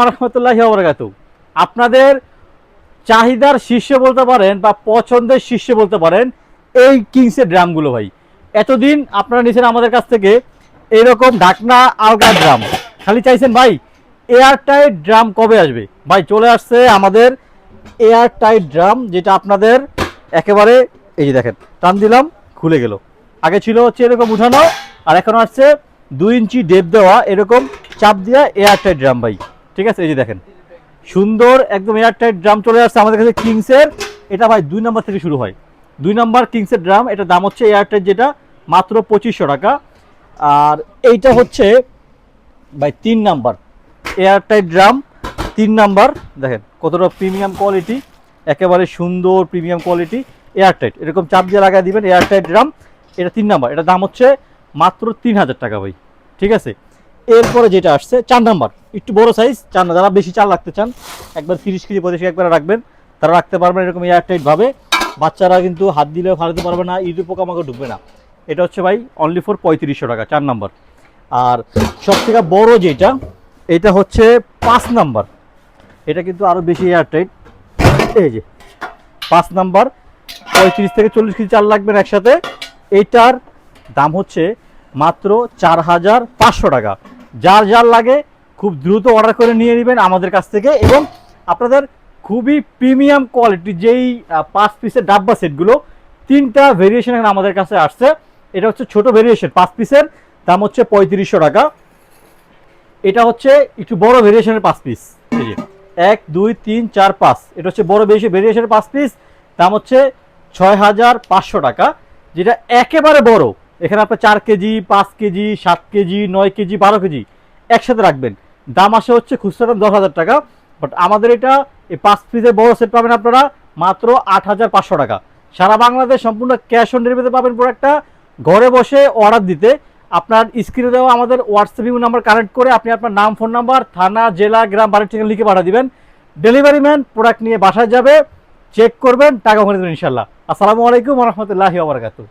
রাহমাতুল্লাহি ওয়া বারাকাতুহু। আপনাদের চাহিদার শীর্ষে বলতে পারেন বা পছন্দের শীর্ষে বলতে পারেন এই কিংসের ড্রামগুলো ভাই। এতদিন আপনারা নিয়েছেন আমাদের কাছ থেকে এইরকম ঢাকনা আলগা ড্রাম, খালি চাইছেন ভাই এয়ার টাইট ড্রাম কবে আসবে। ভাই চলে আসছে আমাদের এয়ার টাইট ড্রাম, যেটা আপনাদের একেবারে এই যে দেখেন টান দিলাম খুলে গেল। আগে ছিল হচ্ছে এরকম উঠানো, আর এখন আসছে 2 ইঞ্চি ডেপ দেওয়া এরকম চাপ দেওয়া এয়ার টাইট ড্রাম ভাই। ঠিক আছে, এই যে দেখেন সুন্দর একদম এয়ার টাইট ড্রাম চলে আসছে আমাদের কাছে কিংসের। এটা ভাই 2 নম্বর থেকে শুরু হয়, 2 নম্বর কিংসের ড্রাম। এটা দাম হচ্ছে এয়ার টাইট যেটা মাত্র 2500 টাকা। আর এইটা হচ্ছে ভাই 3 number air tight drum, 3 number. দেখেন কতটা প্রিমিয়াম কোয়ালিটি, একেবারে সুন্দর প্রিমিয়াম কোয়ালিটি এয়ার টাইট, এরকম চাপ দিয়ে লাগাই দিবেন এয়ার টাইট ড্রাম। এটা 3 নাম্বার, এটা দাম হচ্ছে মাত্র 3000 টাকা ভাই। ঠিক আছে, এরপরে যেটা আসছে 4 নাম্বার, একটু বড় সাইজ, চার না যারা বেশি চাল রাখতে চান একবার 30 কেজি 35 একবার রাখবেন, তারা রাখতে পারবেন এরকম এয়ার টাইট ভাবে। বাচ্চারা কিন্তু হাত দিলেও ফালাতে পারবে না, ইঁদুর পোকামাকড় ঢুকবে না। এটা হচ্ছে ভাই অনলি ফর 3500 টাকা 4 নাম্বার। আর সব থেকে বড় যেটা, এটা হচ্ছে 5 নাম্বার। এটা কিন্তু আরো বেশি এয়ার টাইট। এই যে 5 নাম্বার, 35 থেকে 40 কেজি চাল লাগবেন একসাথে। এইটার দাম হচ্ছে মাত্র 4500 টাকা। যার যার লাগে খুব দ্রুত অর্ডার করে নিয়ে নেবেন আমাদের কাছ থেকে। এবং আপনাদের খুবই প্রিমিয়াম কোয়ালিটি যেই 5 পিসের ডাব্বা সেটগুলো, 3টা ভেরিয়েশন এখন আমাদের কাছে আসছে। এটা হচ্ছে ছোট ভেরিয়েশন 5 পিসের, দাম হচ্ছে 3500 টাকা। এটা হচ্ছে একটু বড় ভেরিয়েশনের 5 পিস, এই যে 1 2 3 4 5, এটা হচ্ছে বড় বেশি ভেরিয়েশনের 5 পিস, দাম হচ্ছে 6500 টাকা। যেটা একেবারে বড়, এখানে আপনার 4 KG 5 KG 7 KG 9 KG 12 KG একসাথে রাখবেন, দাম আসে হচ্ছে খুচরা দাম 10,000 টাকা। বাট আমাদের এটা এই 5 পিসের বড় সেট পাবেন আপনারা মাত্র 8500 টাকা। সারা বাংলাদেশ সম্পূর্ণ ক্যাশ অন ডেলিভারিতে পাবেন প্রোডাক্টটা। ঘরে বসে অর্ডার দিতে আপনার স্ক্রিনে দেওয়া আমাদের হোয়াটসঅ্যাপ নাম্বার কানেক্ট করে আপনি আপনার নাম, ফোন নাম্বার, থানা, জেলা, গ্রাম, বাড়ির ঠিকানা লিখে পাঠিয়ে দিবেন। ডেলিভারি ম্যান প্রোডাক্ট নিয়ে বাসায় যাবে, চেক করবেন, টাকা ওখানে দেবেন ইনশাল্লাহ। আসসালামু আলাইকুম ওয়া রাহমাতুল্লাহি ওয়া বারাকাতুহু।